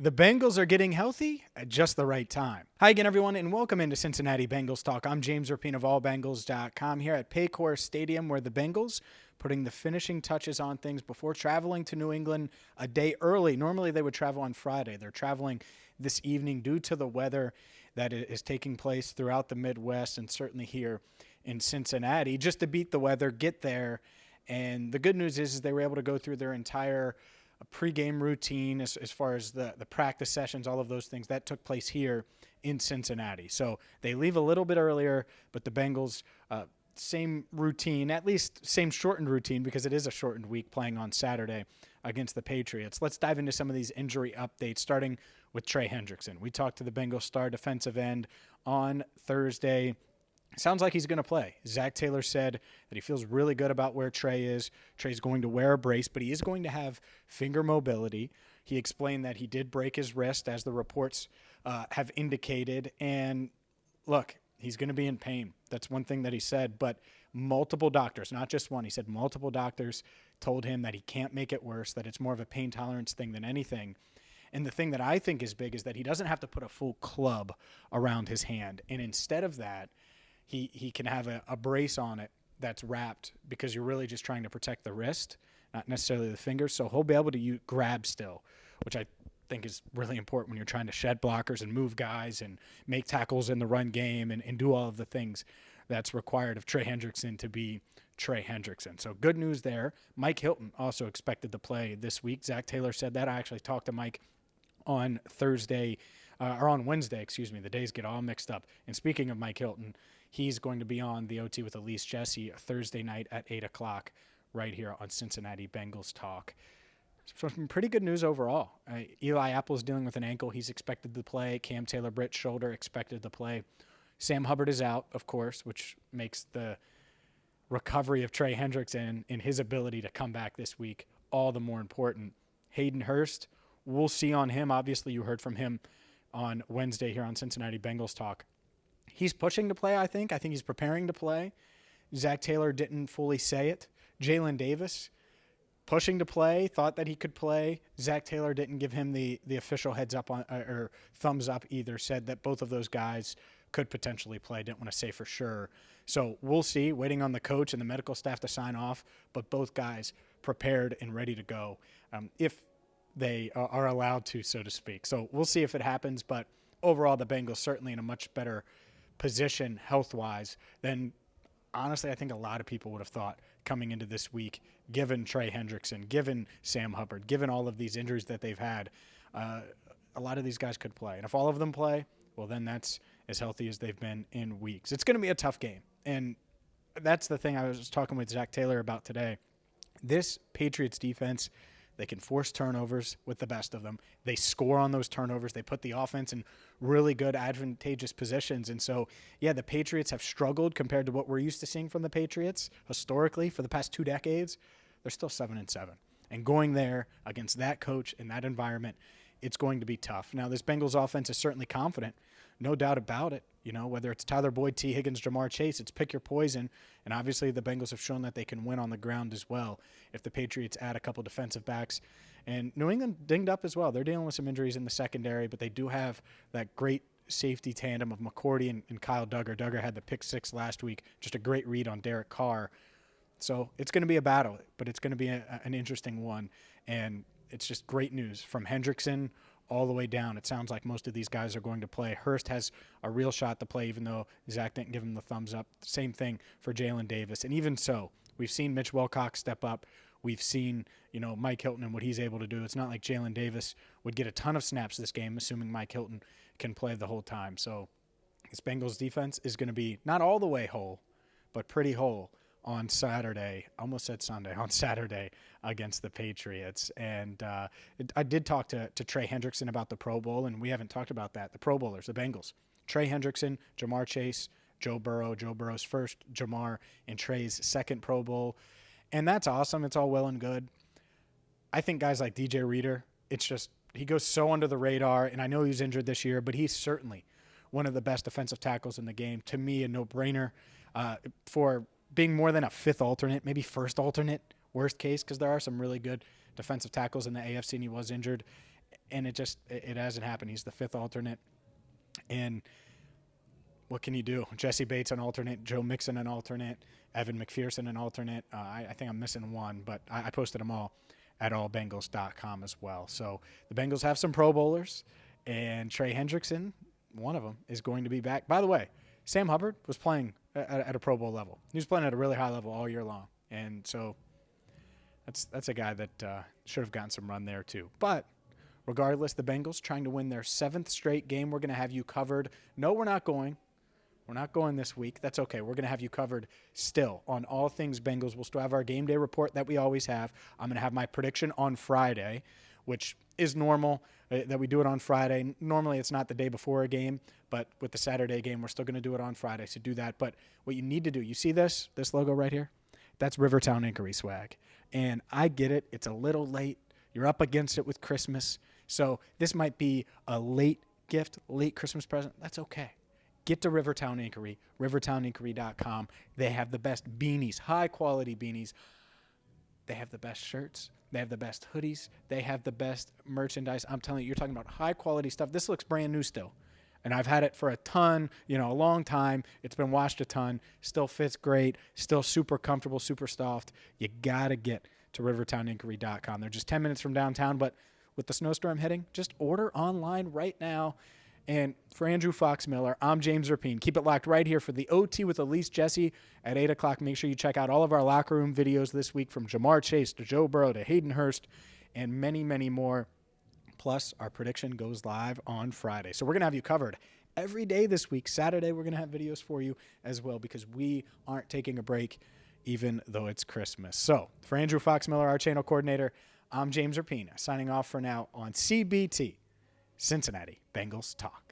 The Bengals are getting healthy at just the right time. Hi again, everyone, and welcome into Cincinnati Bengals Talk. I'm James Rapien of allbengals.com here at Paycor Stadium, where the Bengals putting the finishing touches on things before traveling to New England a day early. Normally, they would travel on Friday. They're traveling this evening due to the weather that is taking place throughout the Midwest and certainly here in Cincinnati, just to beat the weather, get there. And the good news is they were able to go through their entire pregame routine as far as the practice sessions, all of those things that took place here in Cincinnati. So they leave a little bit earlier, but the Bengals, same routine, at least same shortened routine because it is a shortened week playing on Saturday against the Patriots. Let's dive into some of these injury updates, starting with Trey Hendrickson. We talked to the Bengals star defensive end on Thursday. Sounds like he's going to play. Zach Taylor said that he feels really good about where Trey is. Trey's going to wear a brace, but he is going to have finger mobility. He explained that he did break his wrist, as the reports have indicated. And look, he's going to be in pain. That's one thing that he said. But multiple doctors, not just one, he said multiple doctors told him that he can't make it worse, that it's more of a pain tolerance thing than anything. And the thing that I think is big is that he doesn't have to put a full club around his hand. And instead of that, he can have a brace on it that's wrapped because you're really just trying to protect the wrist, not necessarily the fingers. So he'll be able to grab still, which I think is really important when you're trying to shed blockers and move guys and make tackles in the run game and do all of the things that's required of Trey Hendrickson to be Trey Hendrickson. So good news there. Mike Hilton also expected to play this week. Zach Taylor said that. I actually talked to Mike on Wednesday, the days get all mixed up. And speaking of Mike Hilton, he's going to be on the OT with Elise Jesse Thursday night at 8 o'clock right here on Cincinnati Bengals Talk. So some pretty good news overall. Eli Apple's dealing with an ankle. He's expected to play. Cam Taylor-Britt's shoulder expected to play. Sam Hubbard is out, of course, which makes the recovery of Trey Hendrickson and his ability to come back this week all the more important. Hayden Hurst, we'll see on him. Obviously, you heard from him on Wednesday here on Cincinnati Bengals Talk. He's pushing to play, I think. I think he's preparing to play. Zach Taylor didn't fully say it. Jalen Davis, pushing to play, thought that he could play. Zach Taylor didn't give him the official heads up on or thumbs up either, said that both of those guys could potentially play. Didn't want to say for sure. So we'll see, waiting on the coach and the medical staff to sign off, but both guys prepared and ready to go if they are allowed to, so to speak. So we'll see if it happens, but overall the Bengals certainly in a much better position health-wise than, honestly, I think a lot of people would have thought coming into this week, given Trey Hendrickson, given Sam Hubbard, given all of these injuries that they've had. A lot of these guys could play. And if all of them play, well, then that's as healthy as they've been in weeks. It's going to be a tough game. And that's the thing I was talking with Zach Taylor about today. This Patriots defense, they can force turnovers with the best of them. They score on those turnovers. They put the offense in really good, advantageous positions. And so, yeah, the Patriots have struggled compared to what we're used to seeing from the Patriots historically for the past 2 decades. They're still 7-7. And going there against that coach in that environment, it's going to be tough. Now, this Bengals offense is certainly confident, no doubt about it. You know, whether it's Tyler Boyd, T. Higgins, Jamar Chase, it's pick your poison. And obviously the Bengals have shown that they can win on the ground as well if the Patriots add a couple defensive backs. And New England dinged up as well. They're dealing with some injuries in the secondary, but they do have that great safety tandem of McCourty and Kyle Duggar. Duggar had the pick 6 last week, just a great read on Derek Carr. So it's going to be a battle, but it's going to be an interesting one. And it's just great news from Hendrickson all the way down. It sounds like most of these guys are going to play. Hurst has a real shot to play, even though Zach didn't give him the thumbs up. Same thing for Jalen Davis. And even so, we've seen Mitch Wilcox step up. We've seen, Mike Hilton and what he's able to do. It's not like Jalen Davis would get a ton of snaps this game, assuming Mike Hilton can play the whole time. So this Bengals defense is going to be not all the way whole, but pretty whole on Saturday, almost said Sunday, on Saturday against the Patriots. And I did talk to Trey Hendrickson about the Pro Bowl, and we haven't talked about that. The Pro Bowlers, the Bengals. Trey Hendrickson, Jamar Chase, Joe Burrow. Joe Burrow's first, Jamar and Trey's second Pro Bowl. And that's awesome. It's all well and good. I think guys like DJ Reader, it's just he goes so under the radar, and I know he was injured this year, but he's certainly one of the best defensive tackles in the game. To me, a no-brainer for being more than a fifth alternate, maybe first alternate, worst case, because there are some really good defensive tackles in the AFC, and he was injured. and it hasn't happened. He's the fifth alternate, and what can you do? Jesse Bates an alternate, Joe Mixon an alternate, Evan McPherson an alternate. I think I'm missing one, but I posted them all at allbengals.com as well. So the Bengals have some Pro Bowlers, and Trey Hendrickson, one of them, is going to be back. By the way, Sam Hubbard was playing at a Pro Bowl level. He was playing at a really high level all year long, and so that's a guy that should have gotten some run there too. But regardless, the Bengals trying to win their 7th straight game. We're going to have you covered. No, we're not going. We're not going this week. That's okay. We're going to have you covered still on all things Bengals. We'll still have our game day report that we always have. I'm going to have my prediction on Friday, which is normal that we do it on Friday. Normally it's not the day before a game, but with the Saturday game, we're still going to do it on Friday. So do that. But what you need to do, you see this logo right here? That's Rivertown Inkery swag. And I get it. It's a little late. You're up against it with Christmas. So this might be a late gift, late Christmas present. That's okay. Get to Rivertown Inkery, rivertowninkery.com. They have the best beanies, high-quality beanies. They have the best shirts. They have the best hoodies. They have the best merchandise. I'm telling you, you're talking about high-quality stuff. This looks brand new still. And I've had it for a long time. It's been washed a ton. Still fits great. Still super comfortable, super soft. You got to get to rivertowninkery.com. They're just 10 minutes from downtown, but with the snowstorm hitting, just order online right now. And for Andrew Fox-Miller, I'm James Rapien. Keep it locked right here for the OT with Elise Jesse at 8 o'clock. Make sure you check out all of our locker room videos this week, from Jamar Chase to Joe Burrow to Hayden Hurst and many, many more. Plus, our prediction goes live on Friday. So we're going to have you covered every day this week. Saturday, we're going to have videos for you as well, because we aren't taking a break even though it's Christmas. So for Andrew Fox-Miller, our channel coordinator, I'm James Rapien, signing off for now on CBT. Cincinnati Bengals Talk.